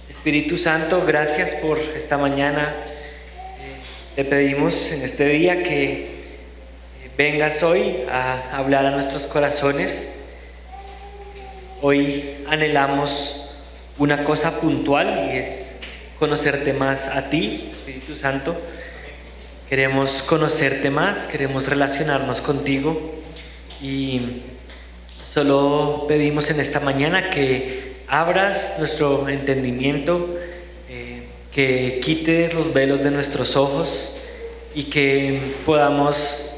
Espíritu Santo, gracias por esta mañana. Te pedimos en este día que vengas hoy a hablar a nuestros corazones. Hoy anhelamos una cosa puntual y es conocerte más a ti, Espíritu Santo. Queremos conocerte más, queremos relacionarnos contigo y solo pedimos en esta mañana que abras nuestro entendimiento, que quites los velos de nuestros ojos y que podamos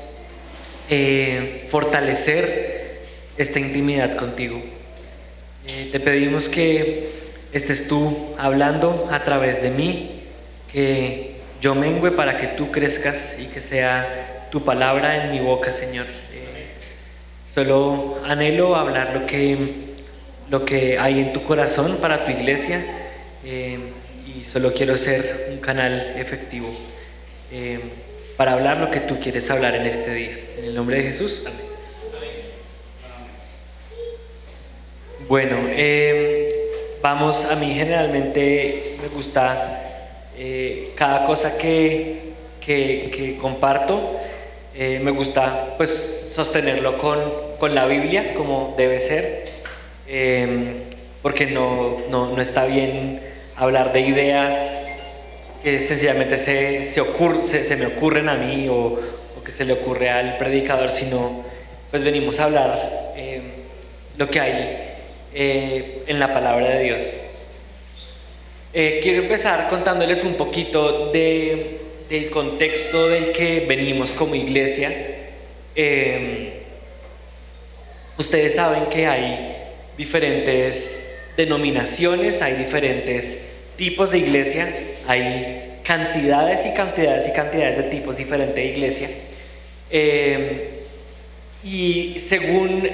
fortalecer esta intimidad contigo. Te pedimos que estés tú hablando a través de mí, que yo mengüe para que tú crezcas y que sea tu palabra en mi boca, Señor. Solo anhelo hablar lo que hay en tu corazón para tu iglesia, y solo quiero ser un canal efectivo para hablar lo que tú quieres hablar en este día. En el nombre de Jesús, amén. Bueno, vamos, a mí generalmente me gusta cada cosa que comparto, me gusta pues sostenerlo con la Biblia como debe ser, porque no está bien hablar de ideas que sencillamente se me ocurren a mí o que se le ocurre al predicador, sino pues venimos a hablar lo que hay en la palabra de Dios. Quiero empezar contándoles un poquito del contexto del que venimos como iglesia. Ustedes saben que hay diferentes denominaciones, hay diferentes tipos de iglesia, hay cantidades y cantidades y cantidades de tipos diferentes de iglesia, y según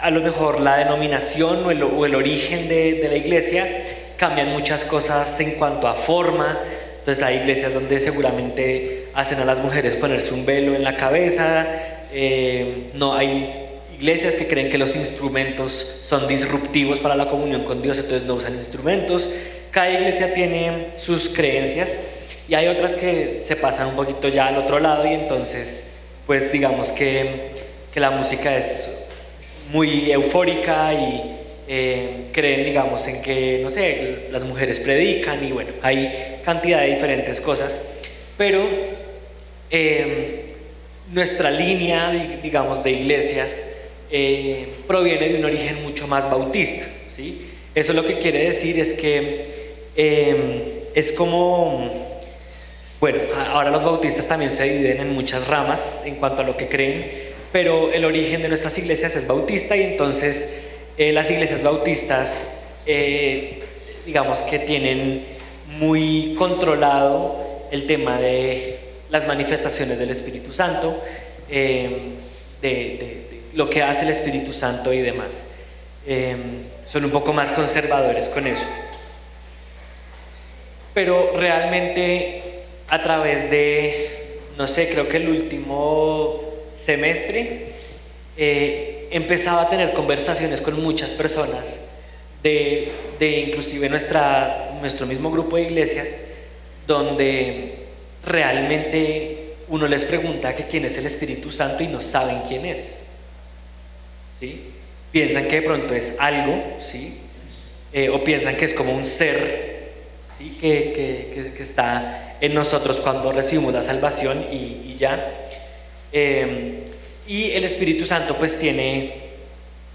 a lo mejor la denominación o el origen de la iglesia, cambian muchas cosas en cuanto a forma. Entonces hay iglesias donde seguramente hacen a las mujeres ponerse un velo en la cabeza, no hay iglesias que creen que los instrumentos son disruptivos para la comunión con Dios, entonces no usan instrumentos. Cada iglesia tiene sus creencias y hay otras que se pasan un poquito ya al otro lado y entonces pues digamos que la música es muy eufórica y creen, digamos, en que, no sé, las mujeres predican y bueno, hay cantidad de diferentes cosas, pero nuestra línea, digamos, de iglesias proviene de un origen mucho más bautista, ¿sí? Eso lo que quiere decir es que es como, bueno, ahora los bautistas también se dividen en muchas ramas en cuanto a lo que creen, pero el origen de nuestras iglesias es bautista y entonces las iglesias bautistas digamos que tienen muy controlado el tema de las manifestaciones del Espíritu Santo, de lo que hace el Espíritu Santo y demás. Son un poco más conservadores con eso, pero realmente a través de, no sé, creo que el último semestre empezaba a tener conversaciones con muchas personas de inclusive nuestro mismo grupo de iglesias, donde realmente uno les pregunta que quién es el Espíritu Santo y no saben quién es, ¿sí? Piensan que de pronto es algo, ¿sí? O piensan que es como un ser, ¿sí? que está en nosotros cuando recibimos la salvación y ya. Y el Espíritu Santo pues tiene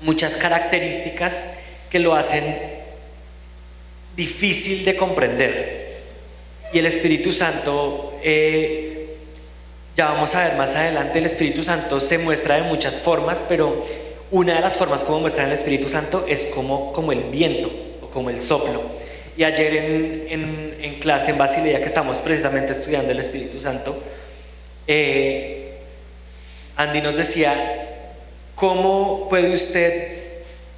muchas características que lo hacen difícil de comprender. Y el Espíritu Santo, ya vamos a ver más adelante, el Espíritu Santo se muestra de muchas formas, pero una de las formas como muestra el Espíritu Santo es como el viento o como el soplo. Y ayer en clase en Basilea, que estamos precisamente estudiando el Espíritu Santo, Andy nos decía, ¿cómo puede usted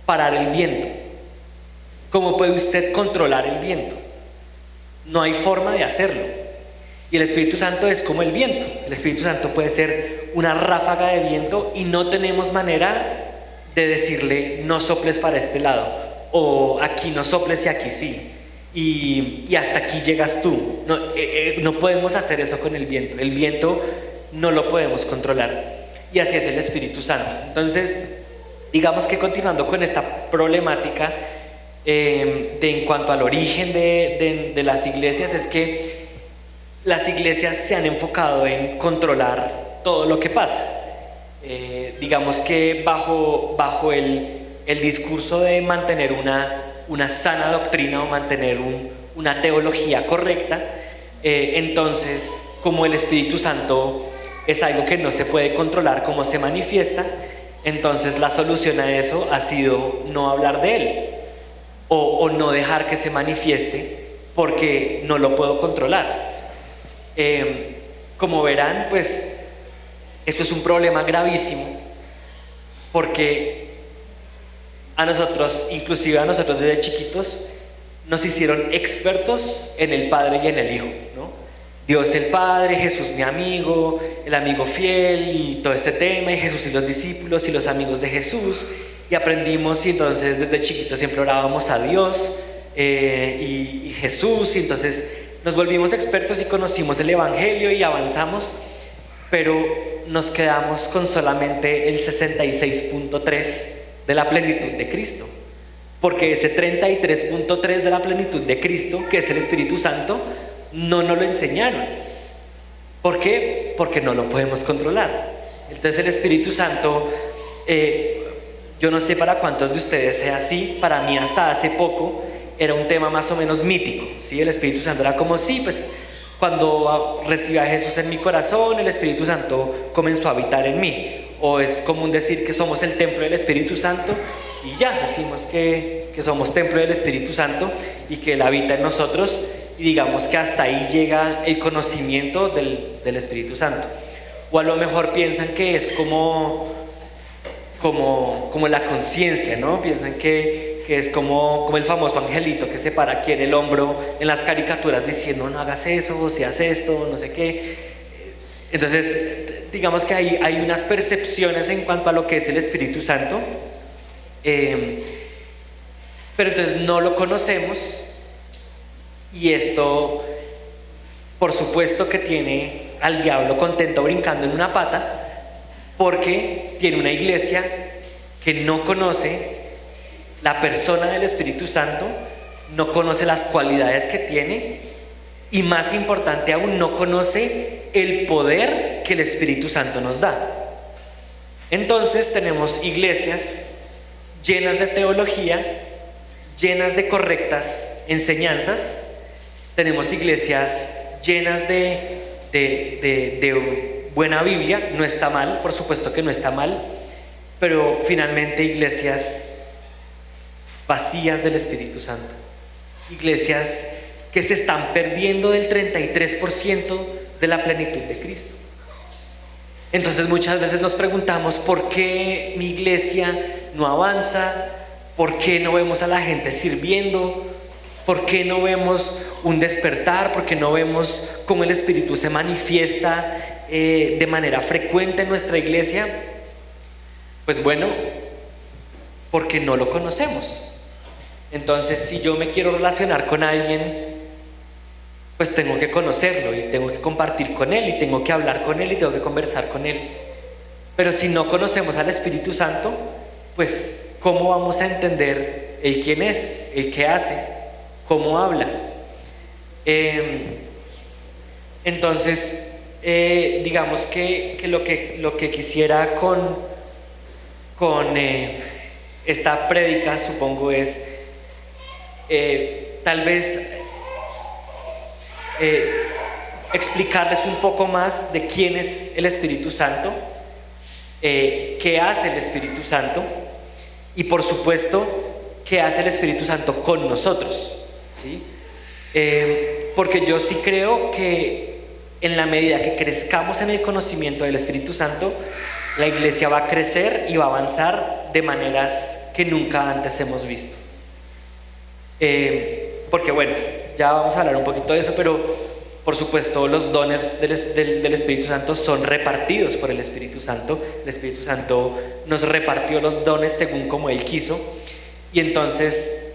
parar el viento? ¿Cómo puede usted controlar el viento? No hay forma de hacerlo. Y el Espíritu Santo es como el viento. El Espíritu Santo puede ser una ráfaga de viento y no tenemos manera de decirle no soples para este lado o aquí no soples y aquí sí. y hasta aquí llegas tú. No, no podemos hacer eso con el viento no lo podemos controlar, y así es el Espíritu Santo. Entonces, digamos que continuando con esta problemática en cuanto al origen de las iglesias, es que las iglesias se han enfocado en controlar todo lo que pasa. Digamos que bajo el discurso de mantener una sana doctrina o mantener una teología correcta, entonces, como el Espíritu Santo es algo que no se puede controlar cómo se manifiesta, entonces la solución a eso ha sido no hablar de él o no dejar que se manifieste porque no lo puedo controlar. Como verán, pues esto es un problema gravísimo, porque a nosotros, inclusive a nosotros desde chiquitos, nos hicieron expertos en el Padre y en el Hijo, ¿no? Dios el Padre, Jesús mi amigo, el amigo fiel y todo este tema, y Jesús y los discípulos y los amigos de Jesús, y aprendimos, y entonces desde chiquitos siempre orábamos a Dios y Jesús, y entonces nos volvimos expertos y conocimos el Evangelio y avanzamos, pero nos quedamos con solamente el 66.3 de la plenitud de Cristo, porque ese 33.3 de la plenitud de Cristo, que es el Espíritu Santo, no nos lo enseñaron. ¿Por qué? Porque no lo podemos controlar. Entonces el Espíritu Santo, yo no sé para cuántos de ustedes sea así, para mí hasta hace poco era un tema más o menos mítico, ¿sí? El Espíritu Santo era como, sí, pues cuando recibí a Jesús en mi corazón, el Espíritu Santo comenzó a habitar en mí. O es común decir que somos el templo del Espíritu Santo, y ya decimos que somos templo del Espíritu Santo y que Él habita en nosotros, y digamos que hasta ahí llega el conocimiento del Espíritu Santo. O a lo mejor piensan que es como la conciencia, ¿no? Piensan que es como el famoso angelito que se para aquí en el hombro en las caricaturas diciendo no hagas eso, o si haces esto, no sé qué. Entonces, digamos que hay unas percepciones en cuanto a lo que es el Espíritu Santo, pero entonces no lo conocemos, y esto, por supuesto que tiene al diablo contento brincando en una pata, porque tiene una iglesia que no conoce la persona del Espíritu Santo, no conoce las cualidades que tiene, y más importante aún, no conoce el poder que el Espíritu Santo nos da. Entonces tenemos iglesias llenas de teología, llenas de correctas enseñanzas, tenemos iglesias llenas de buena Biblia, no está mal, por supuesto que no está mal, pero finalmente iglesias vacías del Espíritu Santo, iglesias que se están perdiendo del 33% de la plenitud de Cristo. Entonces muchas veces nos preguntamos ¿por qué mi iglesia no avanza? ¿Por qué no vemos a la gente sirviendo? ¿Por qué no vemos un despertar? ¿Por qué no vemos cómo el Espíritu se manifiesta de manera frecuente en nuestra iglesia? Pues bueno, porque no lo conocemos. Entonces, si yo me quiero relacionar con alguien, pues tengo que conocerlo y tengo que compartir con él y tengo que hablar con él y tengo que conversar con él. Pero si no conocemos al Espíritu Santo, pues ¿cómo vamos a entender el quién es, el qué hace, cómo habla? Entonces, digamos que lo que quisiera con esta prédica, supongo, es tal vez explicarles un poco más de quién es el Espíritu Santo, qué hace el Espíritu Santo y por supuesto qué hace el Espíritu Santo con nosotros, ¿sí? Porque yo sí creo que en la medida que crezcamos en el conocimiento del Espíritu Santo, la iglesia va a crecer y va a avanzar de maneras que nunca antes hemos visto. Porque bueno, ya vamos a hablar un poquito de eso, pero por supuesto los dones del Espíritu Santo son repartidos por el Espíritu Santo. El Espíritu Santo nos repartió los dones según como Él quiso, y entonces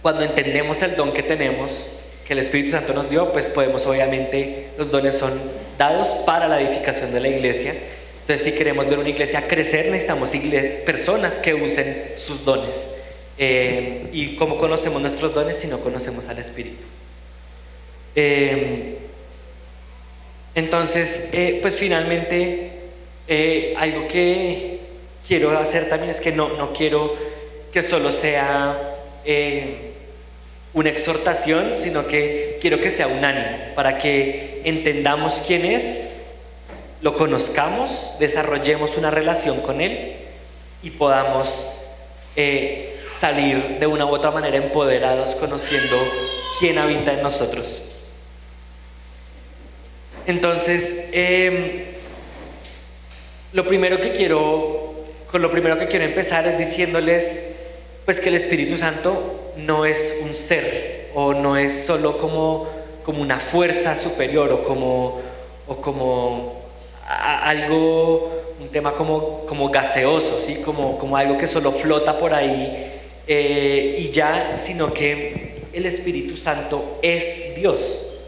cuando entendemos el don que tenemos, que el Espíritu Santo nos dio, pues podemos, obviamente, los dones son dados para la edificación de la iglesia. Entonces, si queremos ver una iglesia crecer, necesitamos personas que usen sus dones. ¿Y cómo conocemos nuestros dones si no conocemos al Espíritu? Entonces, pues finalmente, algo que quiero hacer también es que no quiero que solo sea una exhortación, sino que quiero que sea un ánimo para que entendamos quién es, lo conozcamos, desarrollemos una relación con Él y podamos salir de una u otra manera empoderados, conociendo quién habita en nosotros. Entonces, con lo primero que quiero empezar es diciéndoles pues que el Espíritu Santo no es un ser, o no es solo como una fuerza superior, o como algo, un tema como gaseoso, ¿sí? como algo que solo flota por ahí y ya, sino que el Espíritu Santo es Dios.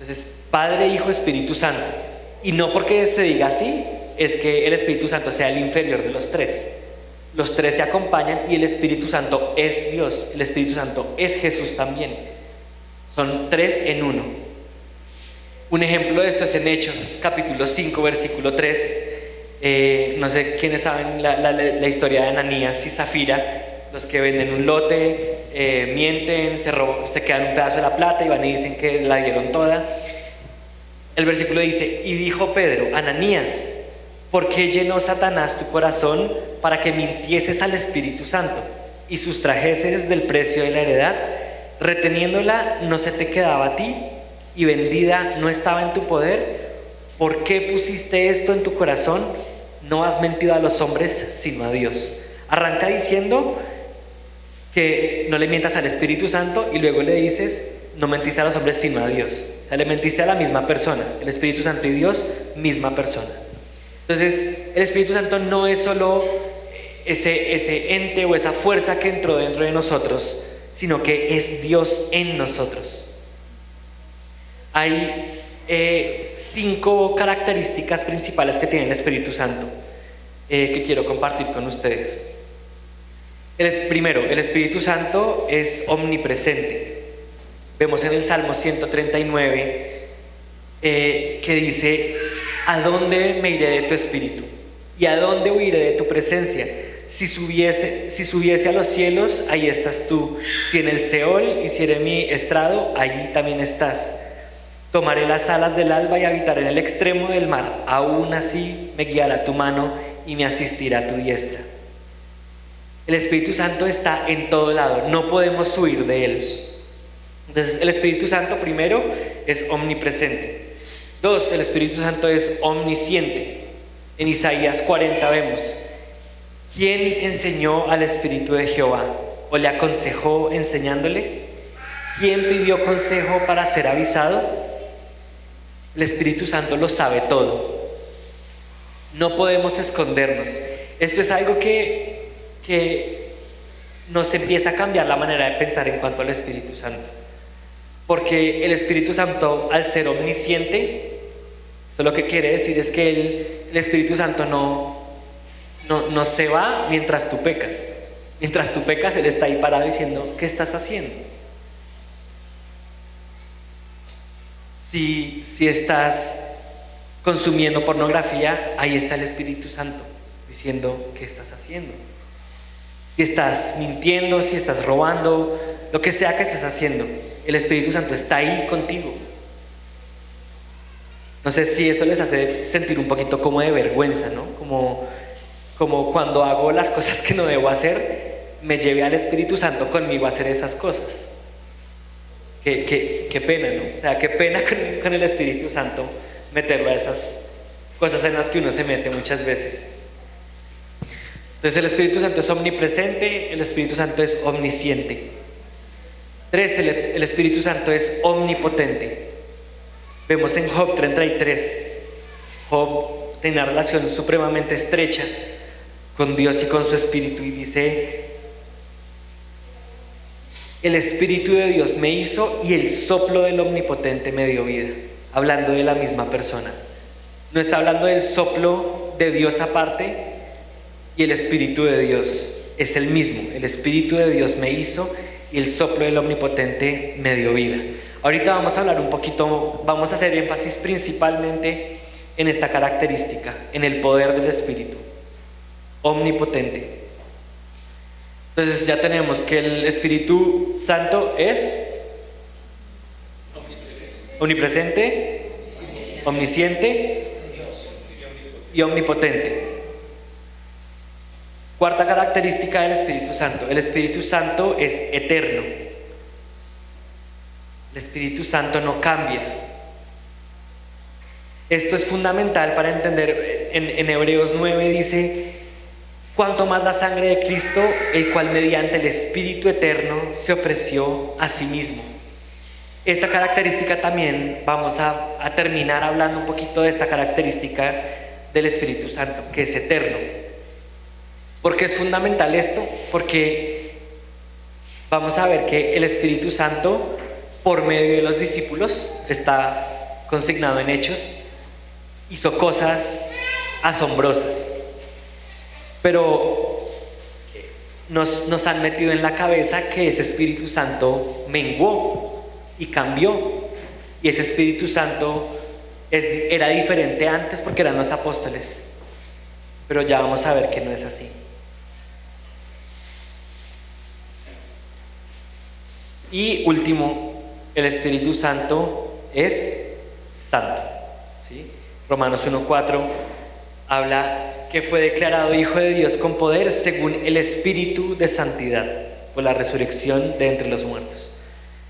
Entonces, Padre, Hijo, Espíritu Santo. Y no porque se diga así, es que el Espíritu Santo sea el inferior de los tres. Los tres se acompañan y el Espíritu Santo es Dios. El Espíritu Santo es Jesús también. Son tres en uno. Un ejemplo de esto es en Hechos, capítulo 5, versículo 3. No sé quiénes saben la historia de Ananías y Zafira. Los que venden un lote, mienten, se quedan un pedazo de la plata y van y dicen que la dieron toda. El versículo dice: y dijo Pedro, Ananías, ¿por qué llenó Satanás tu corazón para que mintieses al Espíritu Santo y sustrajeses del precio de la heredad? Reteniéndola no se te quedaba a ti y vendida no estaba en tu poder. ¿Por qué pusiste esto en tu corazón? No has mentido a los hombres sino a Dios. Arranca diciendo que no le mientas al Espíritu Santo y luego le dices: no mentiste a los hombres sino a Dios. O sea, le mentiste a la misma persona. El Espíritu Santo y Dios, misma persona. Entonces, el Espíritu Santo no es solo ese ente o esa fuerza que entró dentro de nosotros, sino que es Dios en nosotros. Hay 5 características principales que tiene el Espíritu Santo que quiero compartir con ustedes. Primero, el Espíritu Santo es omnipresente. Vemos en el Salmo 139 que dice: ¿a dónde me iré de tu espíritu? ¿Y a dónde huiré de tu presencia? Si subiese a los cielos, ahí estás tú. Si en el Seol hiciere mi estrado, allí también estás. Tomaré las alas del alba y habitaré en el extremo del mar. Aún así me guiará tu mano y me asistirá tu diestra. El Espíritu Santo está en todo lado, no podemos huir de Él. Entonces, el Espíritu Santo, primero, es omnipresente. 2, el Espíritu Santo es omnisciente. En Isaías 40 vemos: ¿quién enseñó al Espíritu de Jehová? ¿O le aconsejó enseñándole? ¿Quién pidió consejo para ser avisado? El Espíritu Santo lo sabe todo. No podemos escondernos. Esto es algo que nos empieza a cambiar la manera de pensar en cuanto al Espíritu Santo. Porque el Espíritu Santo, al ser omnisciente, eso lo que quiere decir es que el Espíritu Santo no se va mientras tú pecas. Mientras tú pecas, Él está ahí parado diciendo: ¿qué estás haciendo? Si estás consumiendo pornografía, ahí está el Espíritu Santo diciendo: ¿qué estás haciendo? Si estás mintiendo, si estás robando, lo que sea que estés haciendo, el Espíritu Santo está ahí contigo. No sé si eso les hace sentir un poquito como de vergüenza, ¿no? Como cuando hago las cosas que no debo hacer, me lleve al Espíritu Santo conmigo a hacer esas cosas. Qué pena, ¿no? O sea, qué pena con el Espíritu Santo meterlo a esas cosas en las que uno se mete muchas veces. Entonces, el Espíritu Santo es omnipresente, el Espíritu Santo es omnisciente. 3, el Espíritu Santo es omnipotente. Vemos en Job 33, Job tiene una relación supremamente estrecha con Dios y con su Espíritu, y dice: el Espíritu de Dios me hizo y el soplo del Omnipotente me dio vida. Hablando de la misma persona. No está hablando del soplo de Dios aparte y el Espíritu de Dios. Es el mismo. El Espíritu de Dios me hizo y el soplo del Omnipotente me dio vida. Ahorita vamos a hablar un poquito, vamos a hacer énfasis principalmente en esta característica, en el poder del Espíritu omnipotente. Entonces ya tenemos que el Espíritu Santo es omnipresente, omnisciente y omnipotente. Cuarta característica del Espíritu Santo: el Espíritu Santo es eterno. El Espíritu Santo no cambia. Esto es fundamental para entender. En Hebreos 9 dice: cuanto más la sangre de Cristo, el cual mediante el Espíritu eterno se ofreció a sí mismo. Esta característica también vamos a terminar hablando un poquito de esta característica del Espíritu Santo, que es eterno. ¿Por qué es fundamental esto? Porque vamos a ver que el Espíritu Santo, por medio de los discípulos, está consignado en Hechos, hizo cosas asombrosas, pero nos han metido en la cabeza que ese Espíritu Santo menguó y cambió, y ese Espíritu Santo era diferente antes porque eran los apóstoles, pero ya vamos a ver que no es así. Y último, el Espíritu Santo es santo, ¿sí? Romanos 1:4 habla que fue declarado Hijo de Dios con poder según el Espíritu de santidad por la resurrección de entre los muertos.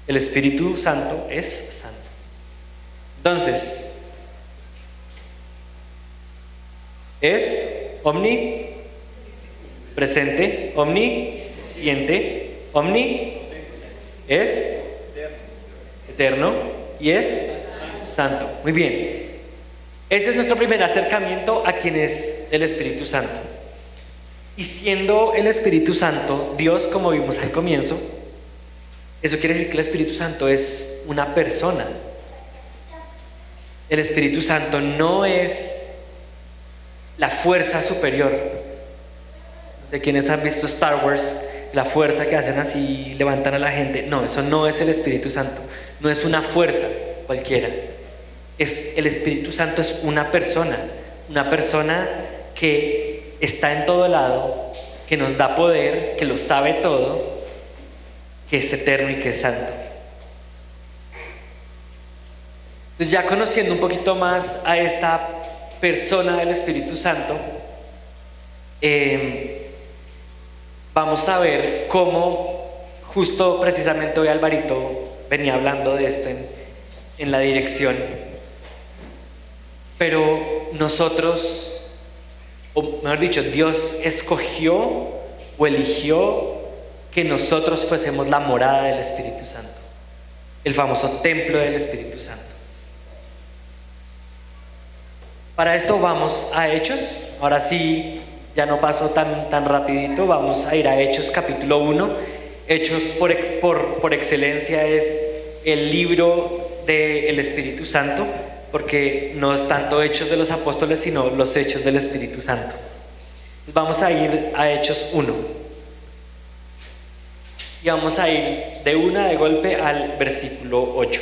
El Espíritu Santo es santo. Entonces, es omnipresente, omnisciente, es eterno y es santo. Muy bien. Ese es nuestro primer acercamiento a quien es el Espíritu Santo. Y siendo el Espíritu Santo Dios, como vimos al comienzo, eso quiere decir que el Espíritu Santo es una persona. El Espíritu Santo no es la fuerza superior. No sé quiénes han visto Star Wars, la fuerza que hacen así, levantan a la gente. No, eso no es el Espíritu Santo. No es una fuerza cualquiera. El Espíritu Santo es una persona que está en todo lado, que nos da poder, que lo sabe todo, que es eterno y que es santo. Entonces, ya conociendo un poquito más a esta persona del Espíritu Santo, vamos a ver cómo, justo precisamente hoy Alvarito venía hablando de esto en la dirección, pero nosotros, o mejor dicho, Dios escogió o eligió que nosotros fuésemos la morada del Espíritu Santo, el famoso templo del Espíritu Santo. Para esto vamos a Hechos. Ahora sí, ya no paso tan rapidito, vamos a ir a Hechos capítulo 1. Hechos por excelencia es el libro del Espíritu Santo, porque no es tanto Hechos de los Apóstoles, sino los Hechos del Espíritu Santo. Entonces vamos a ir a Hechos 1. Y vamos a ir de una de golpe al versículo 8.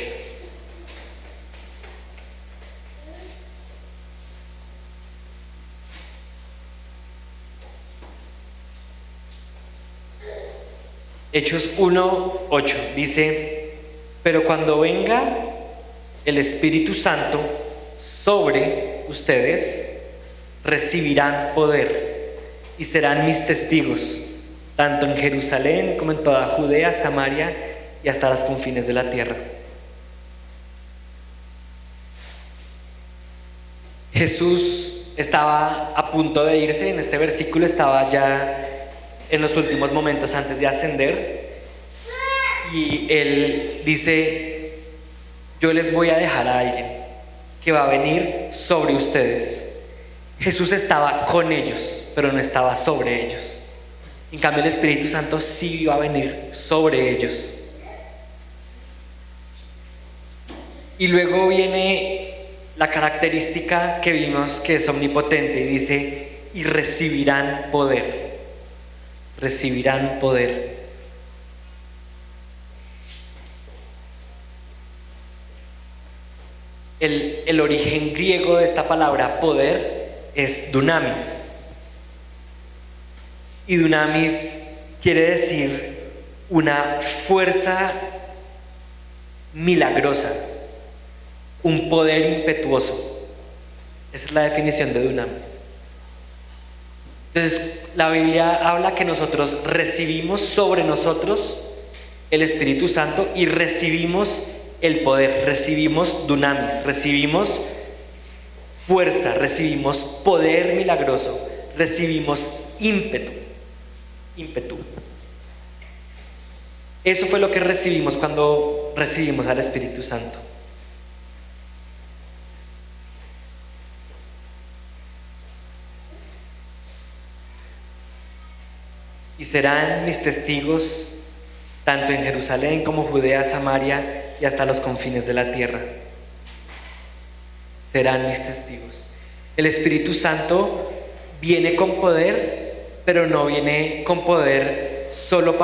Hechos 1:8 dice: pero cuando venga el Espíritu Santo sobre ustedes, recibirán poder y serán mis testigos, tanto en Jerusalén como en toda Judea, Samaria y hasta las confines de la tierra. Jesús estaba a punto de irse. En este versículo estaba ya en los últimos momentos antes de ascender, y él dice: yo les voy a dejar a alguien que va a venir sobre ustedes. Jesús estaba con ellos, pero no estaba sobre ellos. En cambio, el Espíritu Santo sí iba a venir sobre ellos. Y luego viene la característica que vimos que es omnipotente y dice, y recibirán poder. Recibirán poder. El origen griego de esta palabra poder es dunamis. Y dunamis quiere decir una fuerza milagrosa, un poder impetuoso. Esa es la definición de dunamis. Entonces, la Biblia habla que nosotros recibimos sobre nosotros el Espíritu Santo y recibimos el poder, recibimos dunamis, recibimos fuerza, recibimos poder milagroso, recibimos ímpetu. Eso fue lo que recibimos cuando recibimos al Espíritu Santo. Y serán mis testigos tanto en Jerusalén como Judea, Samaria y hasta los confines de la tierra. Serán mis testigos. El Espíritu Santo viene con poder, pero no viene con poder solo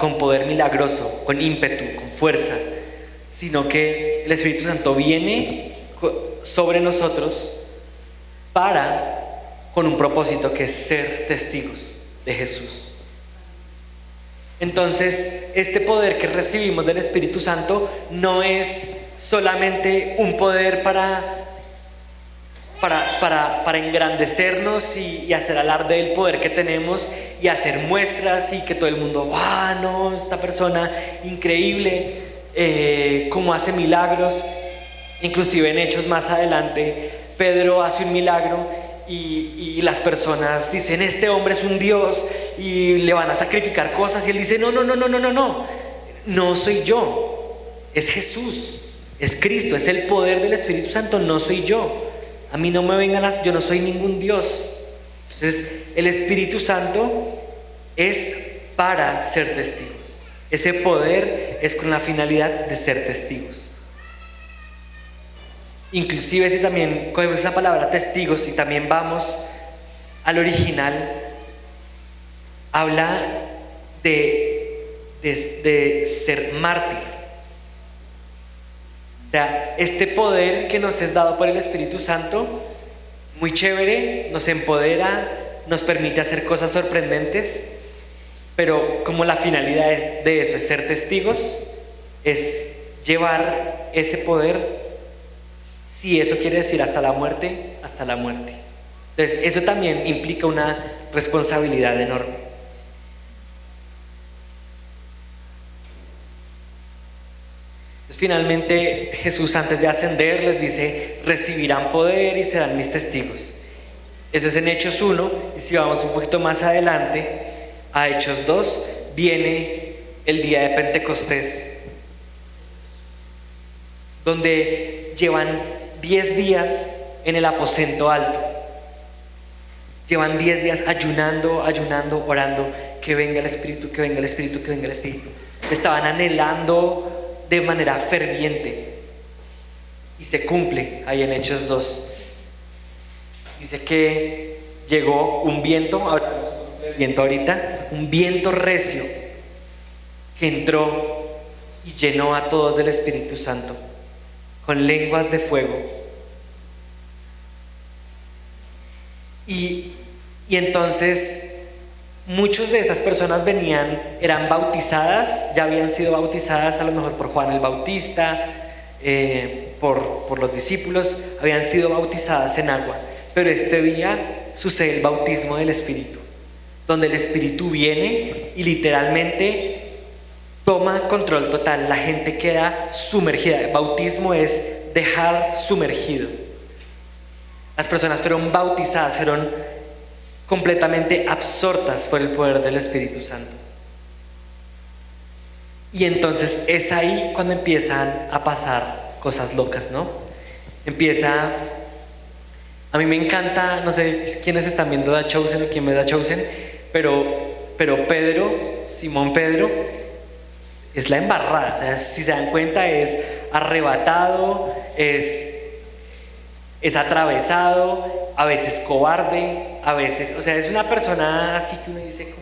con poder milagroso, con ímpetu, con fuerza, sino que el Espíritu Santo viene sobre nosotros con un propósito que es ser testigos de Jesús. Entonces, este poder que recibimos del Espíritu Santo no es solamente un poder para engrandecernos y hacer alarde del poder que tenemos y hacer muestras y que todo el mundo, no, esta persona increíble, cómo hace milagros. Inclusive en Hechos más adelante, Pedro hace un milagro y las personas dicen, este hombre es un Dios y le van a sacrificar cosas, y él dice, no soy yo, es Jesús, es Cristo, es el poder del Espíritu Santo, no soy yo. A mí no me vengan yo no soy ningún Dios. Entonces, el Espíritu Santo es para ser testigos. Ese poder es con la finalidad de ser testigos. Inclusive si también cogemos esa palabra testigos y también vamos al original, habla de ser mártir. O sea, este poder que nos es dado por el Espíritu Santo, muy chévere, nos empodera, nos permite hacer cosas sorprendentes, pero como la finalidad de eso es ser testigos, es llevar ese poder, si eso quiere decir hasta la muerte, hasta la muerte. Entonces, eso también implica una responsabilidad enorme. Finalmente Jesús, antes de ascender, les dice, recibirán poder y serán mis testigos. Eso es en Hechos 1, y si vamos un poquito más adelante a Hechos 2, viene el día de Pentecostés, donde llevan 10 días en el aposento alto. Llevan 10 días ayunando, orando, que venga el Espíritu, que venga el Espíritu, que venga el Espíritu. Estaban anhelando de manera ferviente, y se cumple ahí en Hechos 2. Dice que llegó un viento, un viento recio que entró y llenó a todos del Espíritu Santo con lenguas de fuego. Y entonces muchas de estas personas eran bautizadas, ya habían sido bautizadas a lo mejor por Juan el Bautista, por los discípulos, habían sido bautizadas en agua, pero este día sucede el bautismo del Espíritu, donde el Espíritu viene y literalmente toma control total, la gente queda sumergida. El bautismo es dejar sumergido. Las personas fueron bautizadas, fueron completamente absortas por el poder del Espíritu Santo. Y entonces es ahí cuando empiezan a pasar cosas locas, ¿no? A mí me encanta, no sé quiénes están viendo The Chosen o quién ve The Chosen, pero Pedro, Simón Pedro, es la embarrada. O sea, si se dan cuenta, es arrebatado, es atravesado, a veces cobarde, a veces, o sea, es una persona así que uno dice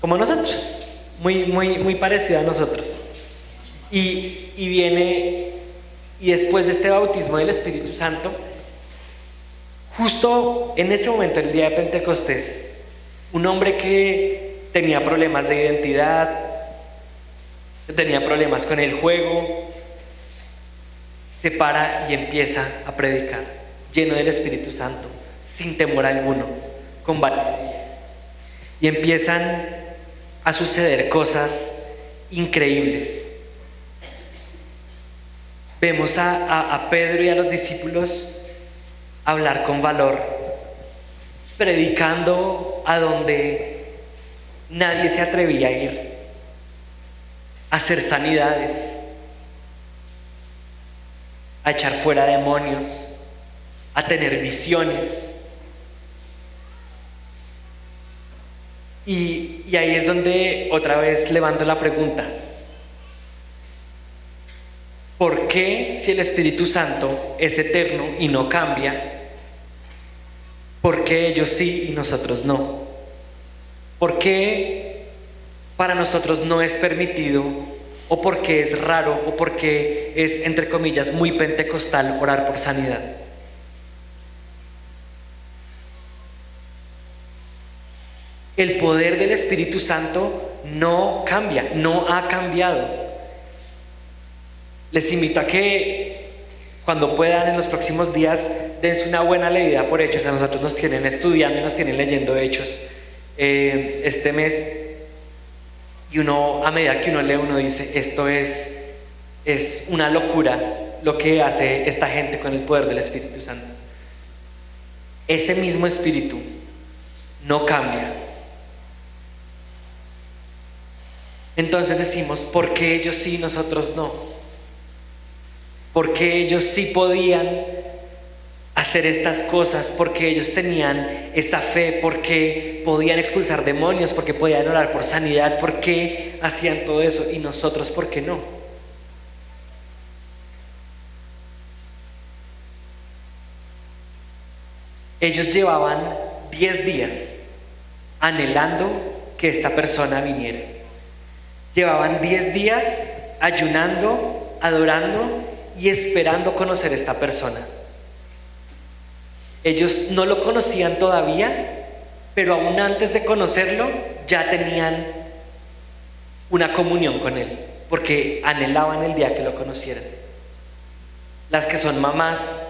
como nosotros, muy parecida a nosotros. Y viene, y después de este bautismo del Espíritu Santo, justo en ese momento, el día de Pentecostés, un hombre que tenía problemas de identidad, tenía problemas con el juego, se para y empieza a predicar, lleno del Espíritu Santo, sin temor alguno, con valentía. Y empiezan a suceder cosas increíbles. Vemos a Pedro y a los discípulos hablar con valor, predicando a donde nadie se atrevía a ir, a hacer sanidades, a echar fuera demonios, a tener visiones. Y ahí es donde otra vez levanto la pregunta: ¿por qué, si el Espíritu Santo es eterno y no cambia, por qué ellos sí y nosotros no? ¿Por qué para nosotros no es permitido, o por qué es raro, o por qué es, entre comillas, muy pentecostal orar por sanidad? El poder del Espíritu Santo no cambia, no ha cambiado. Les invito a que cuando puedan en los próximos días dense una buena leída por Hechos. A nosotros nos tienen estudiando y nos tienen leyendo Hechos este mes, y uno, a medida que uno lee, uno dice: esto es una locura lo que hace esta gente con el poder del Espíritu Santo. Ese mismo Espíritu no cambia. Entonces decimos: ¿por qué ellos sí y nosotros no? ¿Por qué ellos sí podían hacer estas cosas? ¿Por qué ellos tenían esa fe? ¿Por qué podían expulsar demonios? ¿Por qué podían orar por sanidad? ¿Por qué hacían todo eso? ¿Y nosotros por qué no? Ellos llevaban 10 días anhelando que esta persona viniera. Llevaban 10 días ayunando, adorando y esperando conocer a esta persona. Ellos no lo conocían todavía, pero aún antes de conocerlo ya tenían una comunión con él, porque anhelaban el día que lo conocieran. Las que son mamás,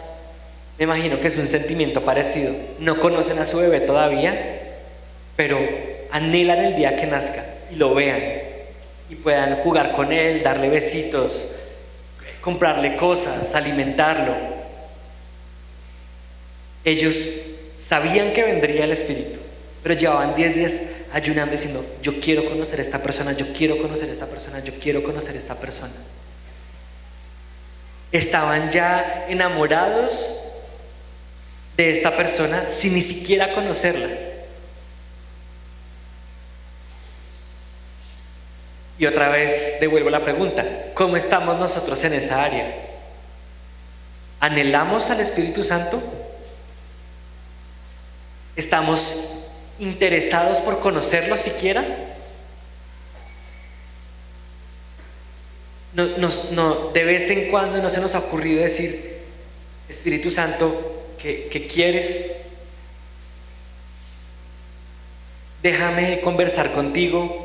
me imagino que es un sentimiento parecido. No conocen a su bebé todavía, pero anhelan el día que nazca y lo vean y puedan jugar con él, darle besitos, comprarle cosas, alimentarlo. Ellos sabían que vendría el Espíritu, pero llevaban 10 días ayunando diciendo: yo quiero conocer a esta persona, yo quiero conocer a esta persona, yo quiero conocer a esta persona. Estaban ya enamorados de esta persona sin ni siquiera conocerla. Y otra vez devuelvo la pregunta: ¿cómo estamos nosotros en esa área? ¿Anhelamos al Espíritu Santo? ¿Estamos interesados por conocerlo siquiera? No, de vez en cuando no se nos ha ocurrido decir: Espíritu Santo, ¿qué quieres? Déjame conversar contigo.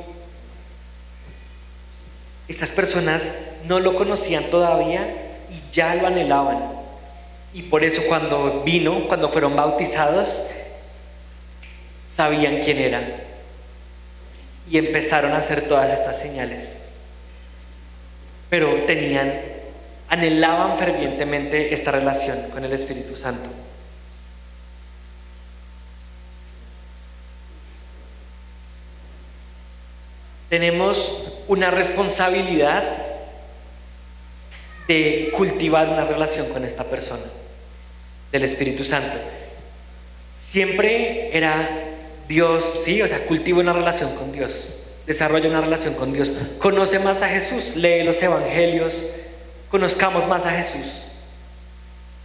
Estas personas no lo conocían todavía y ya lo anhelaban. Y por eso cuando fueron bautizados, sabían quién era y empezaron a hacer todas estas señales. Pero anhelaban fervientemente esta relación con el Espíritu Santo. Tenemos una responsabilidad de cultivar una relación con esta persona del Espíritu Santo. Siempre era Dios, sí, o sea, cultiva una relación con Dios. desarrolla una relación con Dios, conoce más a Jesús, lee los evangelios, conozcamos más a Jesús.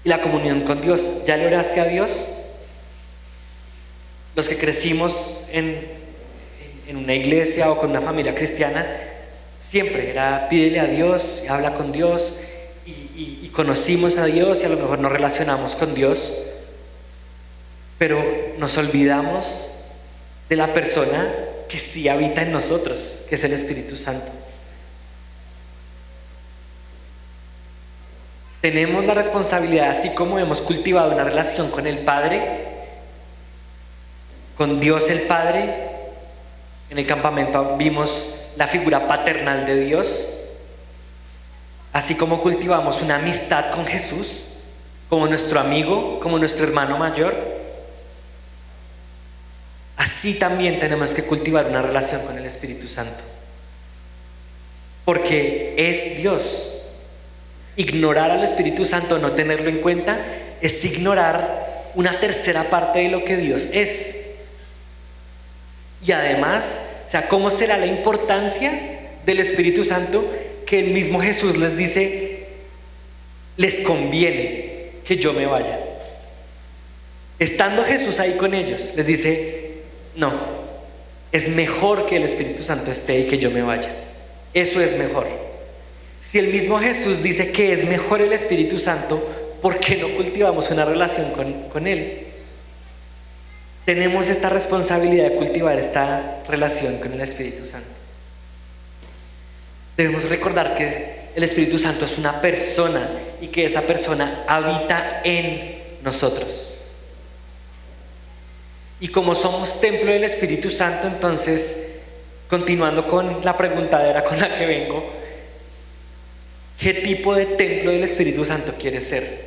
Y la comunión con Dios, ¿ya le oraste a Dios? Los que crecimos en una iglesia o con una familia cristiana, siempre era pídele a Dios, habla con Dios, y conocimos a Dios y a lo mejor nos relacionamos con Dios, pero nos olvidamos de la persona que sí habita en nosotros, que es el Espíritu Santo. Tenemos la responsabilidad, así como hemos cultivado una relación con el Padre, con Dios el Padre. En el campamento vimos la figura paternal de Dios. Así como cultivamos una amistad con Jesús, como nuestro amigo, como nuestro hermano mayor, así también tenemos que cultivar una relación con el Espíritu Santo. Porque es Dios. Ignorar al Espíritu Santo, no tenerlo en cuenta, es ignorar una tercera parte de lo que Dios es. Y además, ¿cómo será la importancia del Espíritu Santo? Que el mismo Jesús les dice, les conviene que yo me vaya. Estando Jesús ahí con ellos, les dice, no, es mejor que el Espíritu Santo esté y que yo me vaya. Eso es mejor. Si el mismo Jesús dice que es mejor el Espíritu Santo, ¿por qué no cultivamos una relación con Él? Tenemos esta responsabilidad de cultivar esta relación con el Espíritu Santo. Debemos recordar que el Espíritu Santo es una persona y que esa persona habita en nosotros. Y como somos templo del Espíritu Santo, entonces, continuando con la preguntadera con la que vengo, ¿qué tipo de templo del Espíritu Santo quieres ser?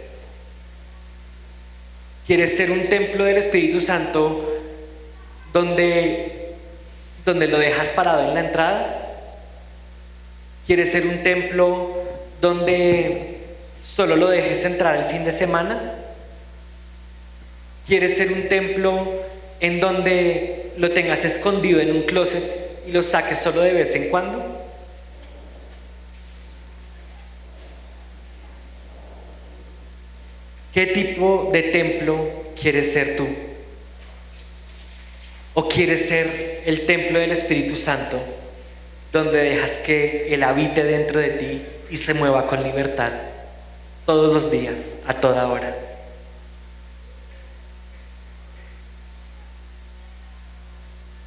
¿Quieres ser un templo del Espíritu Santo donde lo dejas parado en la entrada? ¿Quieres ser un templo donde solo lo dejes entrar el fin de semana? ¿Quieres ser un templo en donde lo tengas escondido en un closet y lo saques solo de vez en cuando? ¿Qué tipo de templo quieres ser tú? ¿O quieres ser el templo del Espíritu Santo, donde dejas que Él habite dentro de ti y se mueva con libertad todos los días, a toda hora?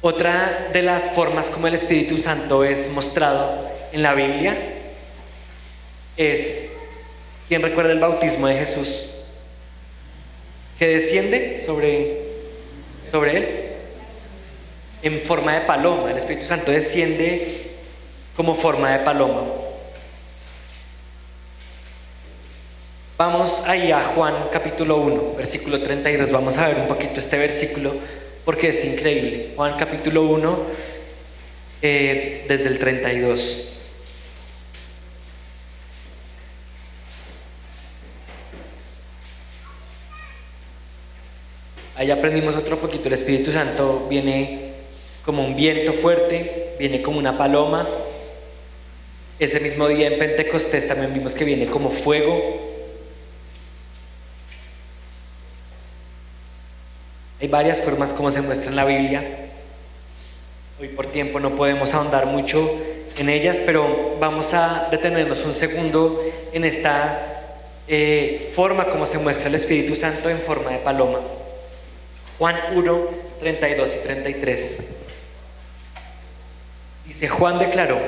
Otra de las formas como el Espíritu Santo es mostrado en la Biblia es, ¿quién recuerda el bautismo de Jesús? Que desciende sobre Él en forma de paloma. El Espíritu Santo desciende como forma de paloma. Vamos ahí a Juan capítulo 1, versículo 32. Vamos a ver un poquito este versículo porque es increíble. Juan capítulo 1, desde el 32. Ahí aprendimos otro poquito. El Espíritu Santo viene como un viento fuerte, viene como una paloma. Ese mismo día en Pentecostés también vimos que viene como fuego. Hay varias formas como se muestra en la Biblia. Hoy por tiempo no podemos ahondar mucho en ellas, pero vamos a detenernos un segundo en esta forma como se muestra el Espíritu Santo en forma de paloma. Juan 1, 32 y 33. Dice, Juan declaró,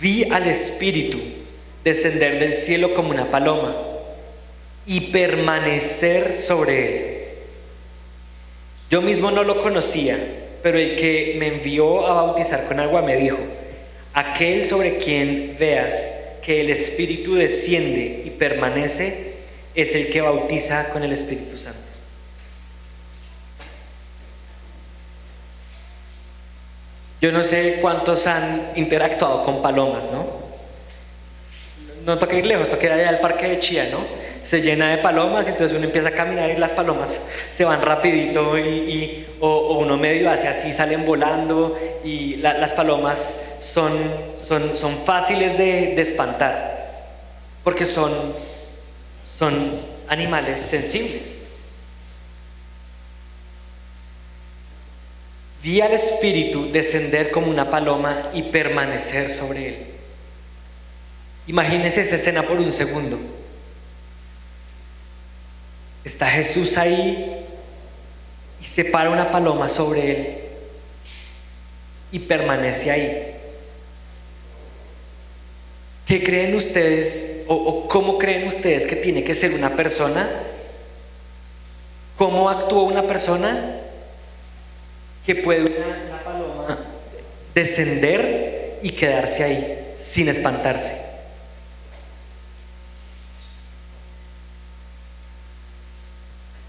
vi al Espíritu descender del cielo como una paloma y permanecer sobre él. Yo mismo no lo conocía, pero el que me envió a bautizar con agua me dijo, aquel sobre quien veas que el Espíritu desciende y permanece es el que bautiza con el Espíritu Santo. Yo no sé cuántos han interactuado con palomas, ¿no? No toca ir lejos, toca ir allá al parque de Chía, ¿no? se llena de palomas y entonces uno empieza a caminar y las palomas se van rapidito o uno medio hace así, salen volando y las palomas son fáciles de espantar porque son animales sensibles. Vi al Espíritu descender como una paloma y permanecer sobre él. Imagínense esa escena por un segundo. Está Jesús ahí y se para una paloma sobre él y permanece ahí. ¿Qué creen ustedes o cómo creen ustedes que tiene que ser una persona? ¿Cómo actúa una persona que puede una paloma descender y quedarse ahí sin espantarse?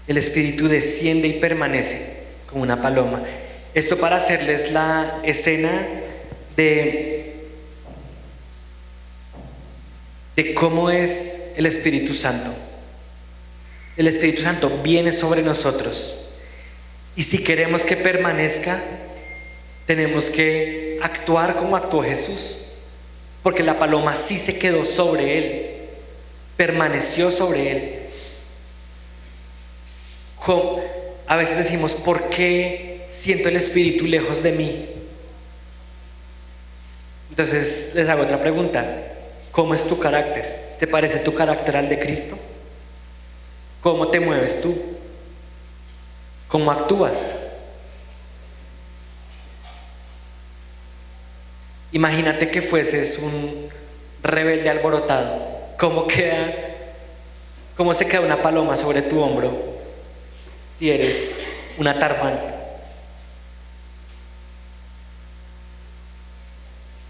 El Espíritu desciende y permanece como una paloma. Esto para hacerles la escena de cómo es el Espíritu Santo. El Espíritu Santo viene sobre nosotros y si queremos que permanezca, tenemos que actuar como actuó Jesús, porque la paloma sí se quedó sobre él, permaneció sobre él. A veces decimos, ¿por qué siento el Espíritu lejos de mí? Entonces les hago otra pregunta. ¿Cómo es tu carácter? ¿Se parece tu carácter al de Cristo? ¿Cómo te mueves tú? ¿Cómo actúas? Imagínate que fueses un rebelde alborotado. ¿Cómo se queda una paloma sobre tu hombro si eres una tarmana?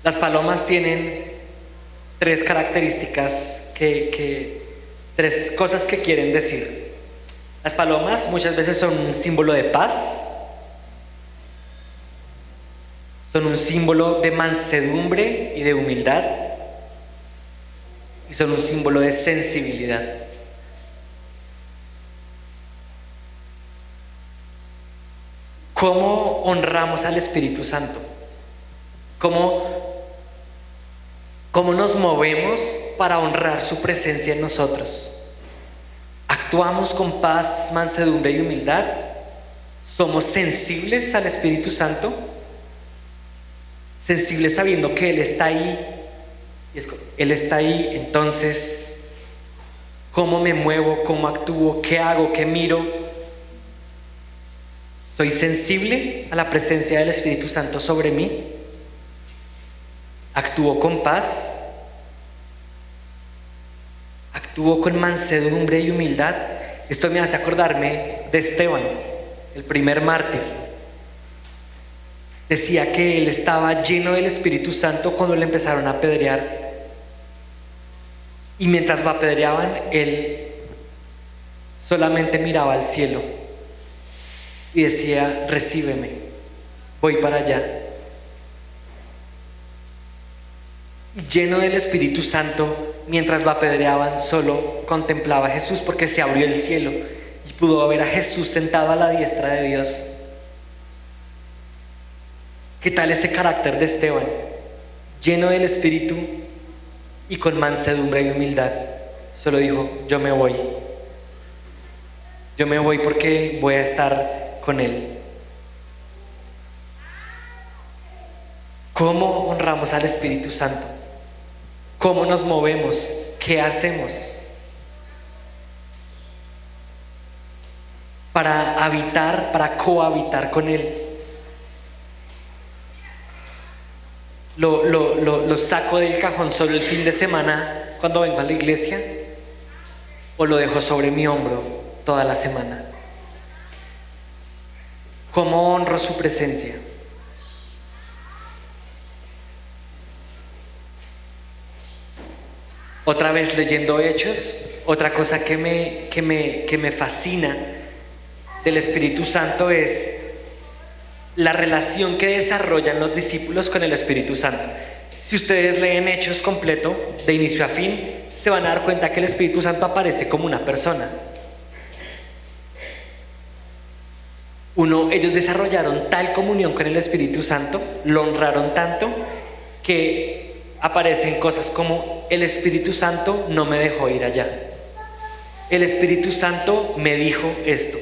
Las palomas tienen tres características, tres cosas que quieren decir. Las palomas muchas veces son un símbolo de paz, son un símbolo de mansedumbre y de humildad, y son un símbolo de sensibilidad. ¿Cómo honramos al Espíritu Santo? ¿Cómo nos movemos para honrar su presencia en nosotros? ¿Actuamos con paz, mansedumbre y humildad? ¿Somos sensibles al Espíritu Santo? Sensibles sabiendo que Él está ahí. Él está ahí, entonces, ¿cómo me muevo? ¿Cómo actúo? ¿Qué hago? ¿Qué miro? ¿Soy sensible a la presencia del Espíritu Santo sobre mí? ¿Actúo con paz? ¿Actúo con mansedumbre y humildad? Esto me hace acordarme de Esteban, el primer mártir. Decía que él estaba lleno del Espíritu Santo cuando le empezaron a apedrear. Y mientras lo apedreaban, él solamente miraba al cielo y decía: recíbeme, voy para allá. Y lleno del Espíritu Santo, mientras lo apedreaban, solo contemplaba a Jesús, porque se abrió el cielo y pudo ver a Jesús sentado a la diestra de Dios. ¿Qué tal ese carácter de Esteban? Lleno del Espíritu y con mansedumbre y humildad. Solo dijo: yo me voy porque voy a estar con Él. ¿Cómo honramos al Espíritu Santo? ¿Cómo nos movemos? ¿Qué hacemos para habitar, para cohabitar con Él? ¿Lo saco del cajón solo el fin de semana cuando vengo a la iglesia? ¿O lo dejo sobre mi hombro toda la semana? ¿Cómo honro su presencia? Otra vez leyendo Hechos, otra cosa que me fascina del Espíritu Santo es la relación que desarrollan los discípulos con el Espíritu Santo. Si ustedes leen Hechos completo, de inicio a fin, se van a dar cuenta que el Espíritu Santo aparece como una persona. Ellos desarrollaron tal comunión con el Espíritu Santo, lo honraron tanto, que aparecen cosas como: el Espíritu Santo no me dejó ir allá, el Espíritu Santo me dijo esto,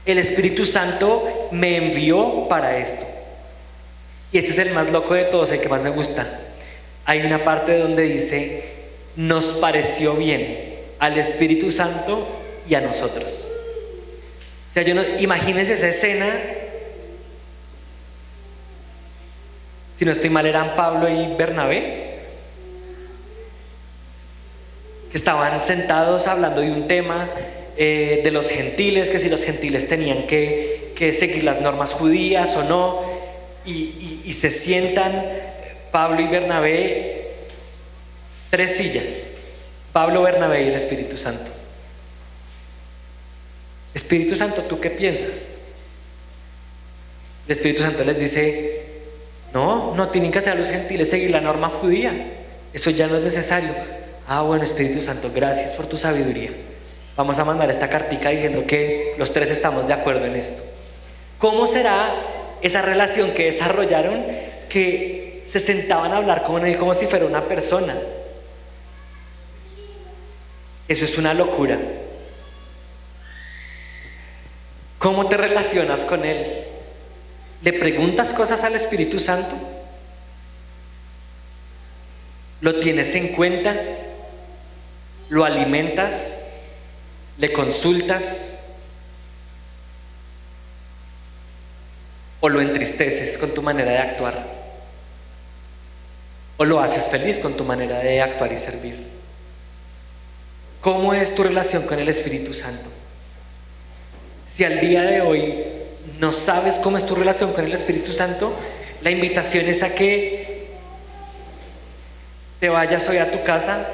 el Espíritu Santo me envió para esto. Y este es el más loco de todos, el que más me gusta. Hay una parte donde dice: nos pareció bien al Espíritu Santo y a nosotros. O sea, imagínense esa escena. Si no estoy mal, eran Pablo y Bernabé, que estaban sentados hablando de un tema de los gentiles, que si los gentiles tenían que seguir las normas judías o no, y se sientan Pablo y Bernabé, 3 sillas, Pablo, Bernabé y el Espíritu Santo. Espíritu Santo, ¿tú qué piensas? El Espíritu Santo les dice: no tienen que hacer a los gentiles seguir la norma judía, eso ya no es necesario. Bueno, Espíritu Santo, gracias por tu sabiduría, vamos a mandar esta cartica diciendo que los 3 estamos de acuerdo en esto. ¿Cómo será esa relación que desarrollaron, que se sentaban a hablar con él como si fuera una persona? Eso es una locura. ¿Cómo te relacionas con él? ¿Le preguntas cosas al Espíritu Santo? ¿Lo tienes en cuenta? ¿Lo alimentas? ¿Le consultas? ¿O lo entristeces con tu manera de actuar? ¿O lo haces feliz con tu manera de actuar y servir? ¿Cómo es tu relación con el Espíritu Santo? Si al día de hoy no sabes cómo es tu relación con el Espíritu Santo, la invitación es a que te vayas hoy a tu casa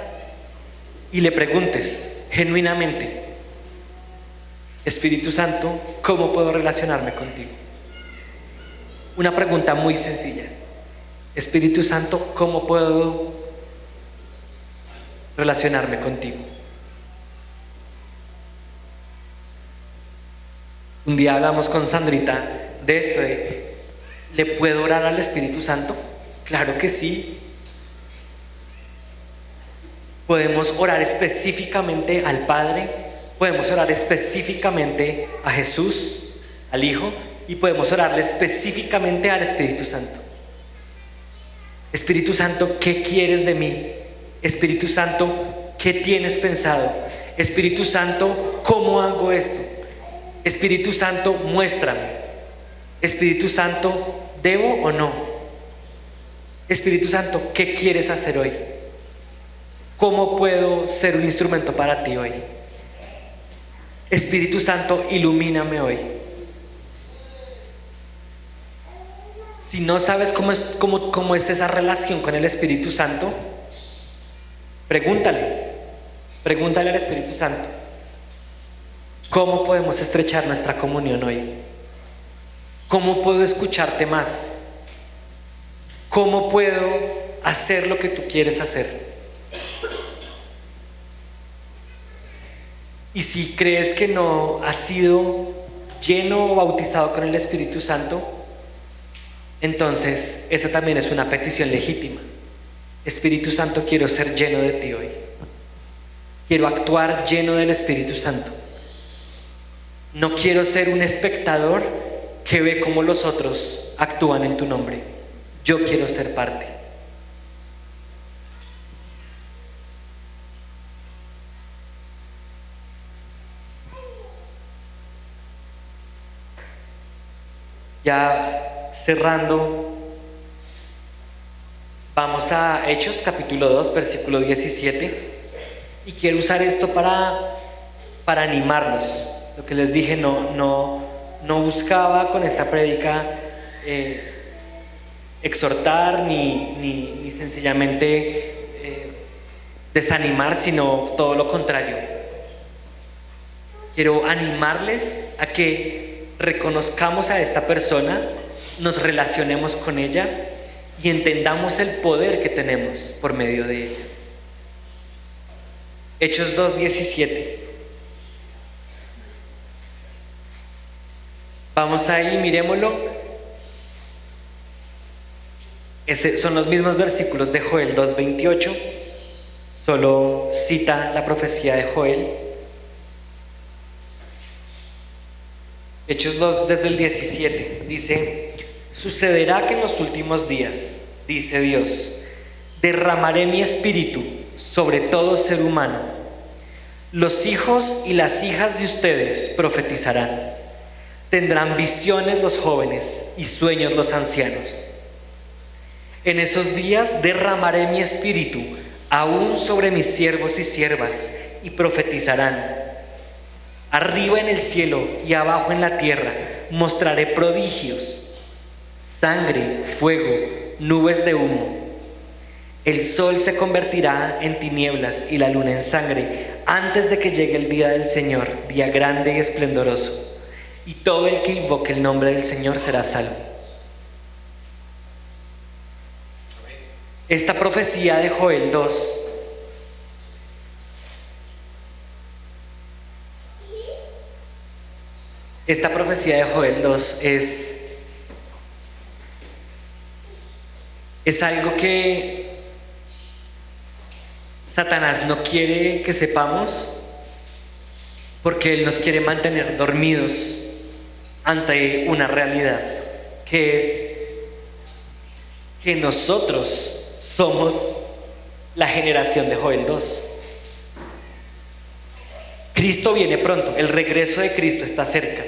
y le preguntes genuinamente: Espíritu Santo, ¿cómo puedo relacionarme contigo? Una pregunta muy sencilla: Espíritu Santo, ¿cómo puedo relacionarme contigo? Un día hablamos con Sandrita de esto, ¿le puedo orar al Espíritu Santo? Claro que sí. Podemos orar específicamente al Padre, podemos orar específicamente a Jesús, al Hijo, y podemos orarle específicamente al Espíritu Santo. Espíritu Santo, ¿qué quieres de mí? Espíritu Santo, ¿qué tienes pensado? Espíritu Santo, ¿cómo hago esto? Espíritu Santo, muéstrame. Espíritu Santo, ¿debo o no? Espíritu Santo, ¿qué quieres hacer hoy? ¿Cómo puedo ser un instrumento para ti hoy? Espíritu Santo, ilumíname hoy. Si no sabes cómo es esa relación con el Espíritu Santo, pregúntale al Espíritu Santo: ¿cómo podemos estrechar nuestra comunión hoy? ¿Cómo puedo escucharte más? ¿Cómo puedo hacer lo que tú quieres hacer? Y si crees que no has sido lleno o bautizado con el Espíritu Santo, entonces esa también es una petición legítima. Espíritu Santo, quiero ser lleno de ti hoy. Quiero actuar lleno del Espíritu Santo. No quiero ser un espectador que ve cómo los otros actúan en tu nombre. Yo quiero ser parte. Ya cerrando, vamos a Hechos capítulo 2, versículo 17, y quiero usar esto para animarlos. Lo que les dije, no buscaba con esta prédica exhortar ni sencillamente desanimar, sino todo lo contrario. Quiero animarles a que reconozcamos a esta persona, nos relacionemos con ella y entendamos el poder que tenemos por medio de ella. Hechos 2:17. Vamos ahí, miremoslo. Son los mismos versículos de Joel 2:28. Solo cita la profecía de Joel. Hechos 2 desde el 17 dice: sucederá que en los últimos días, dice Dios, derramaré mi espíritu sobre todo ser humano. Los hijos y las hijas de ustedes profetizarán. Tendrán visiones los jóvenes y sueños los ancianos. En esos días derramaré mi espíritu aún sobre mis siervos y siervas, y profetizarán. Arriba en el cielo y abajo en la tierra mostraré prodigios: sangre, fuego, nubes de humo. El sol se convertirá en tinieblas y la luna en sangre antes de que llegue el día del Señor, día grande y esplendoroso. Y todo el que invoque el nombre del Señor será salvo. Esta profecía de Joel 2 es algo que Satanás no quiere que sepamos, porque él nos quiere mantener dormidos ante una realidad, que es que nosotros somos la generación de Joel 2. Cristo viene pronto, el regreso de Cristo está cerca.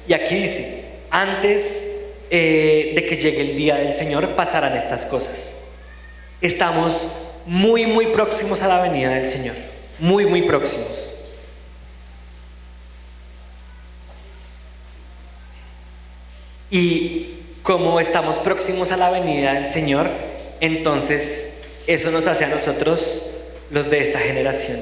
Y aquí dice: antes de que llegue el día del Señor pasarán estas cosas. Estamos muy, muy próximos a la venida del Señor. Muy, muy próximos. Y como estamos próximos a la venida del Señor, entonces eso nos hace a nosotros los de esta generación.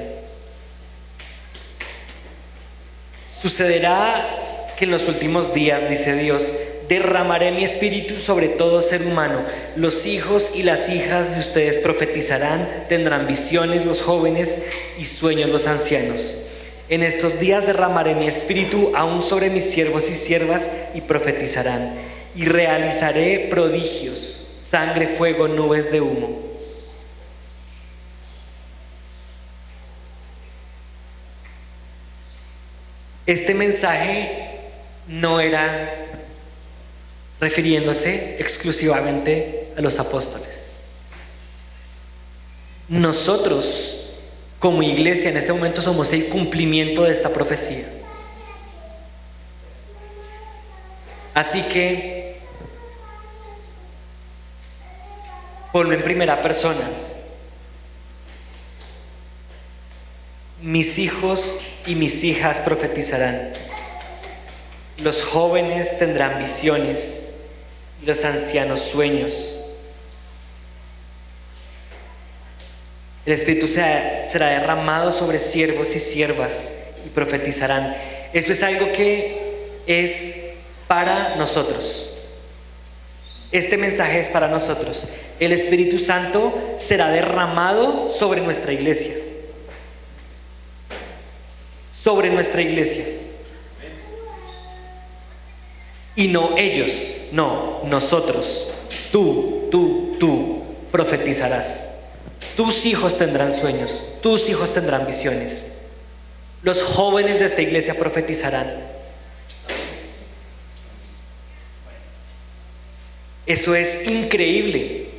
Sucederá que en los últimos días, dice Dios, derramaré mi espíritu sobre todo ser humano. Los hijos y las hijas de ustedes profetizarán, tendrán visiones los jóvenes y sueños los ancianos. En estos días derramaré mi espíritu aún sobre mis siervos y siervas, y profetizarán. Y realizaré prodigios: sangre, fuego, nubes de humo. Este mensaje no era refiriéndose exclusivamente a los apóstoles. Nosotros, como iglesia, en este momento somos el cumplimiento de esta profecía. Así que ponlo en primera persona. Mis hijos y mis hijas profetizarán. Los jóvenes tendrán visiones, los ancianos sueños. El Espíritu será derramado sobre siervos y siervas y profetizarán. Esto es algo que es para nosotros. Este mensaje es para nosotros. El Espíritu Santo será derramado sobre nuestra iglesia. Sobre nuestra iglesia. Y no ellos, no, nosotros. Tú profetizarás. Tus hijos tendrán sueños, tus hijos tendrán visiones. Los jóvenes de esta iglesia profetizarán. Eso es increíble.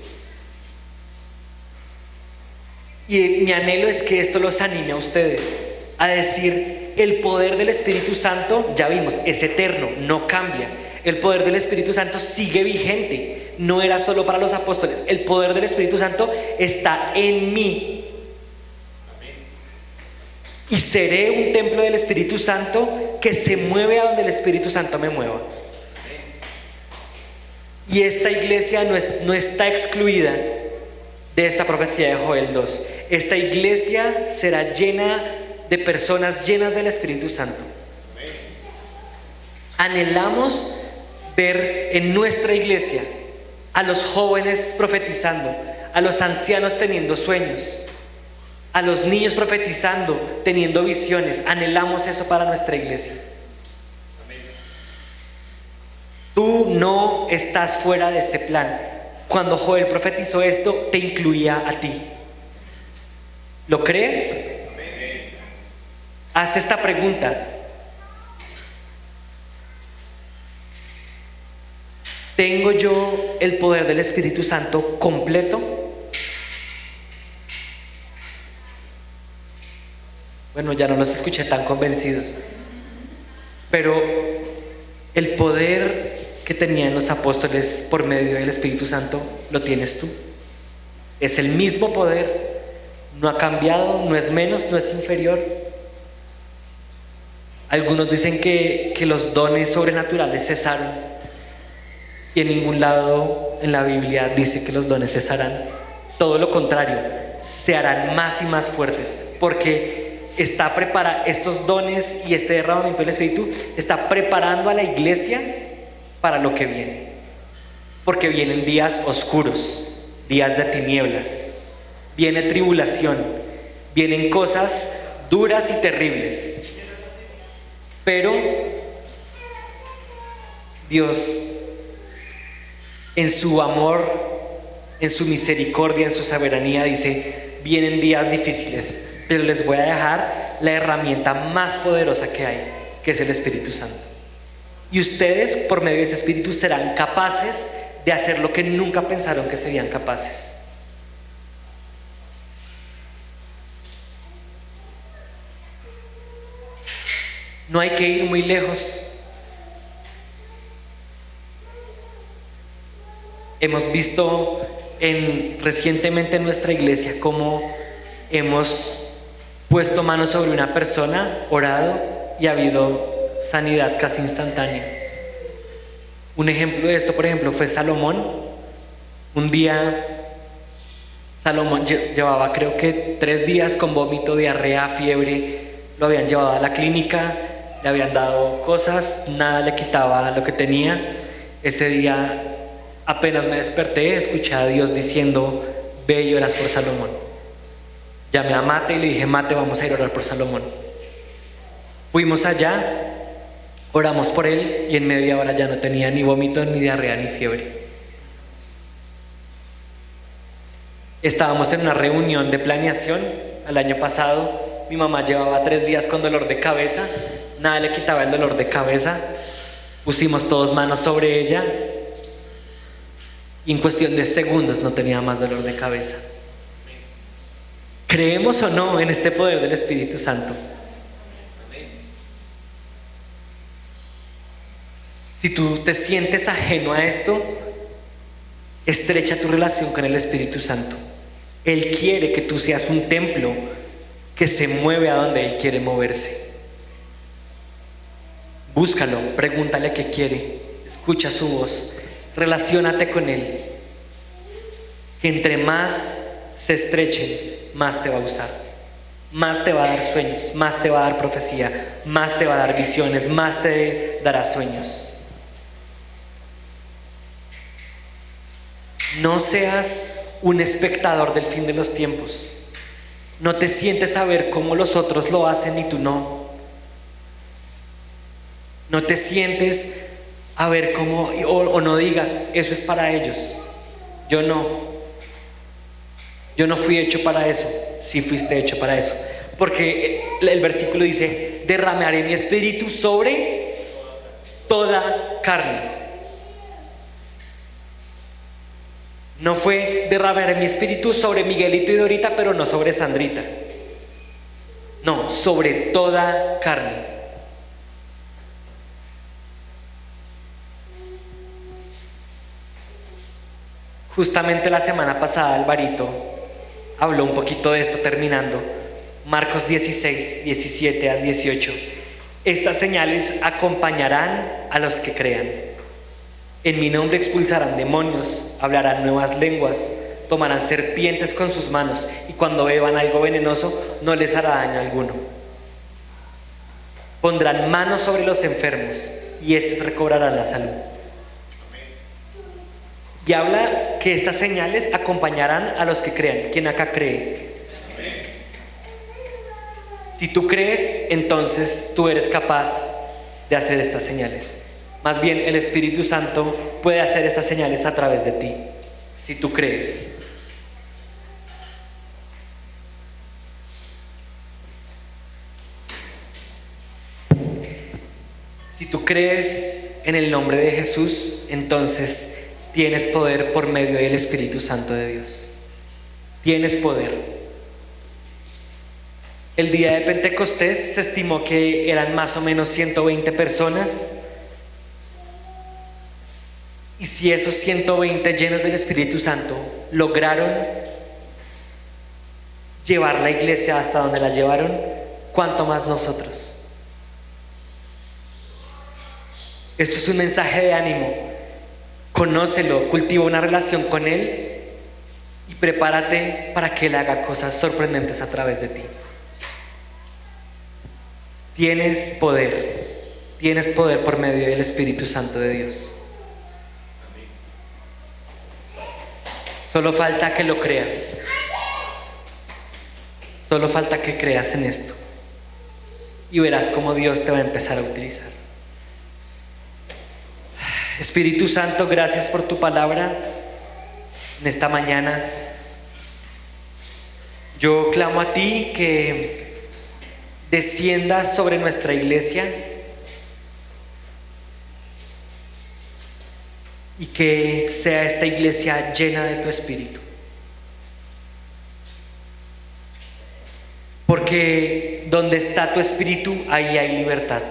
Y mi anhelo es que esto los anime a ustedes a decir: el poder del Espíritu Santo, ya vimos, es eterno, no cambia. El poder del Espíritu Santo sigue vigente. No era solo para los apóstoles. El poder del Espíritu Santo está en mí. Y seré un templo del Espíritu Santo que se mueve a donde el Espíritu Santo me mueva. Y esta iglesia no está excluida de esta profecía de Joel 2. Esta iglesia será llena de personas llenas del Espíritu Santo. Anhelamos ver en nuestra iglesia a los jóvenes profetizando, a los ancianos teniendo sueños, a los niños profetizando, teniendo visiones. Anhelamos eso para nuestra iglesia. Tú no estás fuera de este plan. Cuando Joel profetizó esto, te incluía a ti. ¿Lo crees? Hazte esta pregunta. ¿Tengo yo el poder del Espíritu Santo completo? Bueno, ya no los escuché tan convencidos. Pero el poder que tenían los apóstoles por medio del Espíritu Santo lo tienes tú. Es el mismo poder, no ha cambiado, no es menos, no es inferior. Algunos dicen que los dones sobrenaturales cesaron, y en ningún lado en la Biblia dice que los dones cesarán. Todo lo contrario, se harán más y más fuertes, porque estos dones y este derramamiento del Espíritu está preparando a la iglesia para lo que viene, porque vienen días oscuros, días de tinieblas, viene tribulación, vienen cosas duras y terribles, pero Dios, en su amor, en su misericordia, en su soberanía, dice: vienen días difíciles, pero les voy a dejar la herramienta más poderosa que hay, que es el Espíritu Santo. Y ustedes, por medio de ese Espíritu, serán capaces de hacer lo que nunca pensaron que serían capaces. No hay que ir muy lejos. Hemos visto recientemente en nuestra iglesia cómo hemos puesto manos sobre una persona, orado, y ha habido sanidad casi instantánea. Un ejemplo de esto, por ejemplo, fue Salomón. Un día Salomón llevaba, creo que 3 días con vómito, diarrea, fiebre. Lo habían llevado a la clínica, le habían dado cosas, nada le quitaba lo que tenía. Ese día, apenas me desperté, escuché a Dios diciendo: ve y oras por Salomón. Llamé a Mate y le dije: Mate, vamos a ir a orar por Salomón. Fuimos allá, oramos por él, y en media hora ya no tenía ni vómito, ni diarrea, ni fiebre. Estábamos en una reunión de planeación el año pasado. Mi mamá llevaba 3 días con dolor de cabeza, nada le quitaba el dolor de cabeza. Pusimos todos manos sobre ella y en cuestión de segundos no tenía más dolor de cabeza. ¿Creemos o no en este poder del Espíritu Santo? Si tú te sientes ajeno a esto, estrecha tu relación con el Espíritu Santo. Él quiere que tú seas un templo que se mueve a donde Él quiere moverse. Búscalo, pregúntale qué quiere, escucha su voz, relaciónate con Él. Que entre más se estrechen, más te va a usar, más te va a dar sueños, más te va a dar profecía, más te va a dar visiones, más te dará sueños. No seas un espectador del fin de los tiempos. No te sientes a ver cómo los otros lo hacen y tú no. No te sientes a ver cómo, o no digas: eso es para ellos. Yo no. Yo no fui hecho para eso. Sí fuiste hecho para eso. Porque el versículo dice: derramaré mi espíritu sobre toda carne. No fue: derramaré mi espíritu sobre Miguelito y Dorita, pero no sobre Sandrita. No, sobre toda carne. Justamente la semana pasada Alvarito habló un poquito de esto, terminando. Marcos 16, 17 al 18. Estas señales acompañarán a los que crean. En mi nombre expulsarán demonios, hablarán nuevas lenguas, tomarán serpientes con sus manos, y cuando beban algo venenoso no les hará daño alguno. Pondrán manos sobre los enfermos y estos recobrarán la salud. Y habla que estas señales acompañarán a los que crean. ¿Quién acá cree? Si tú crees, entonces tú eres capaz de hacer estas señales. Más bien, el Espíritu Santo puede hacer estas señales a través de ti, si tú crees. Si tú crees en el nombre de Jesús, entonces tienes poder por medio del Espíritu Santo de Dios. Tienes poder. El día de Pentecostés se estimó que eran más o menos 120 personas. Y si esos 120 llenos del Espíritu Santo lograron llevar la iglesia hasta donde la llevaron, ¿cuánto más nosotros? Esto es un mensaje de ánimo. Conócelo, cultiva una relación con Él y prepárate para que Él haga cosas sorprendentes a través de ti. Tienes poder por medio del Espíritu Santo de Dios. Solo falta que lo creas. Solo falta que creas en esto. Y verás cómo Dios te va a empezar a utilizar. Espíritu Santo, gracias por tu palabra en esta mañana. Yo clamo a ti que desciendas sobre nuestra iglesia y que sea esta iglesia llena de tu Espíritu. Porque donde está tu Espíritu, ahí hay libertad.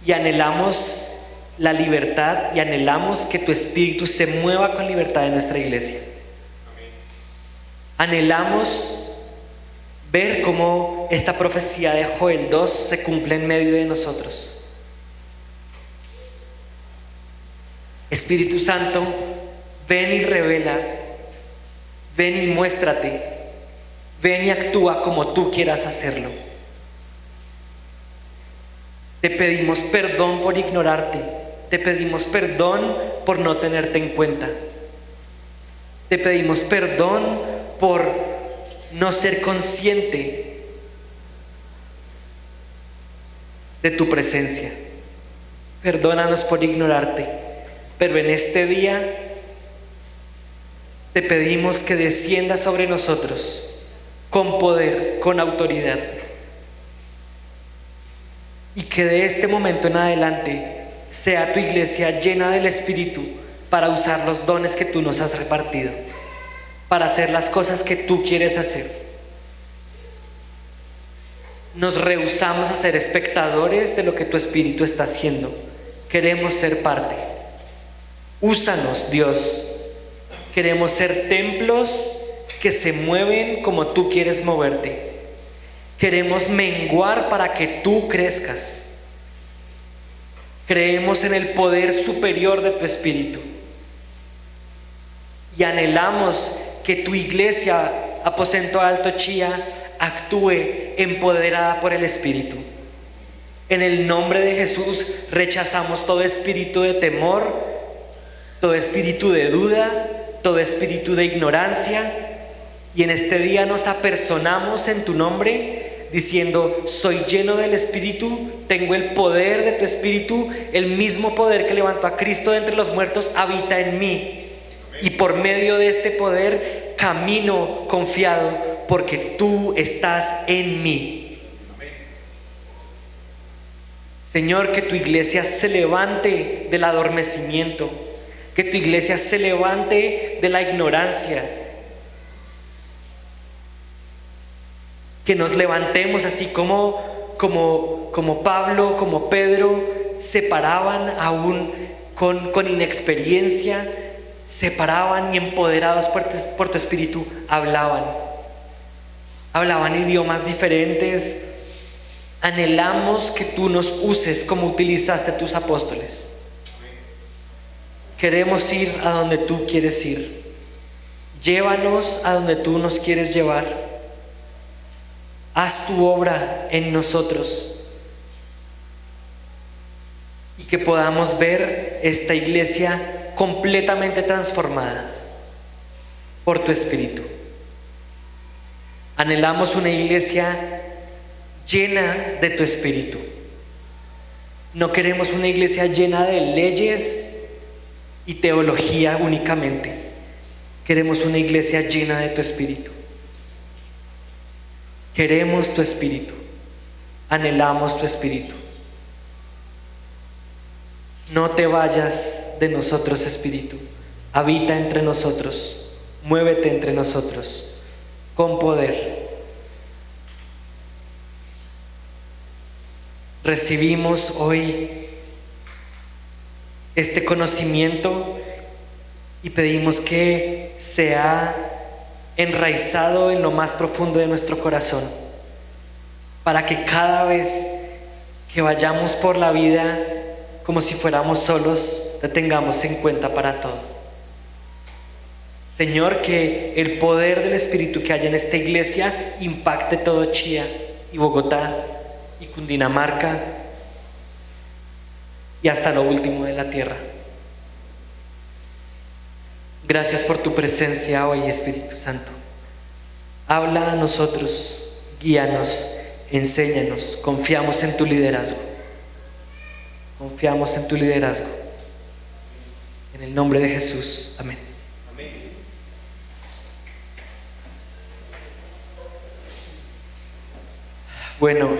Y anhelamos la libertad y anhelamos que tu Espíritu se mueva con libertad en nuestra iglesia. Anhelamos ver cómo esta profecía de Joel 2 se cumple en medio de nosotros. Espíritu Santo, ven y revela, ven y muéstrate, ven y actúa como tú quieras hacerlo. Te pedimos perdón por ignorarte, te pedimos perdón por no tenerte en cuenta, te pedimos perdón por no ser consciente de tu presencia. Perdónanos por ignorarte, pero en este día te pedimos que descienda sobre nosotros con poder, con autoridad. Y que de este momento en adelante sea tu iglesia llena del Espíritu para usar los dones que tú nos has repartido, para hacer las cosas que tú quieres hacer. Nos rehusamos a ser espectadores de lo que tu Espíritu está haciendo. Queremos ser parte. Úsanos, Dios. Queremos ser templos que se mueven como tú quieres moverte. Queremos menguar para que tú crezcas. Creemos en el poder superior de tu Espíritu. Y anhelamos que tu iglesia, Aposento Alto Chía, actúe empoderada por el Espíritu. En el nombre de Jesús rechazamos todo espíritu de temor, todo espíritu de duda, todo espíritu de ignorancia. Y en este día nos apersonamos en tu nombre diciendo: soy lleno del Espíritu, tengo el poder de tu Espíritu, el mismo poder que levantó a Cristo de entre los muertos habita en mí. Y por medio de este poder camino confiado porque tú estás en mí. Señor, que tu iglesia se levante del adormecimiento, que tu iglesia se levante de la ignorancia. Que nos levantemos así como Pablo, como Pedro, se paraban aún con inexperiencia, se paraban y empoderados por tu Espíritu hablaban idiomas diferentes. Anhelamos que tú nos uses como utilizaste a tus apóstoles. Queremos ir a donde tú quieres ir. Llévanos a donde tú nos quieres llevar. Haz tu obra en nosotros y que podamos ver esta iglesia completamente transformada por tu Espíritu. Anhelamos una iglesia llena de tu espíritu. No queremos una iglesia llena de leyes y teología únicamente. Queremos una iglesia llena de tu espíritu. Queremos tu espíritu. Anhelamos tu espíritu. No te vayas de nosotros, Espíritu. Habita entre nosotros. Muévete entre nosotros con poder. Recibimos hoy este conocimiento y pedimos que sea enraizado en lo más profundo de nuestro corazón, para que cada vez que vayamos por la vida como si fuéramos solos, te tengamos en cuenta para todo. Señor, que el poder del Espíritu que haya en esta iglesia impacte todo Chía y Bogotá y Cundinamarca y hasta lo último de la tierra. Gracias por tu presencia hoy, Espíritu Santo. Habla a nosotros, guíanos, enséñanos. Confiamos en tu liderazgo. Confiamos en tu liderazgo. En el nombre de Jesús. Amén. Bueno,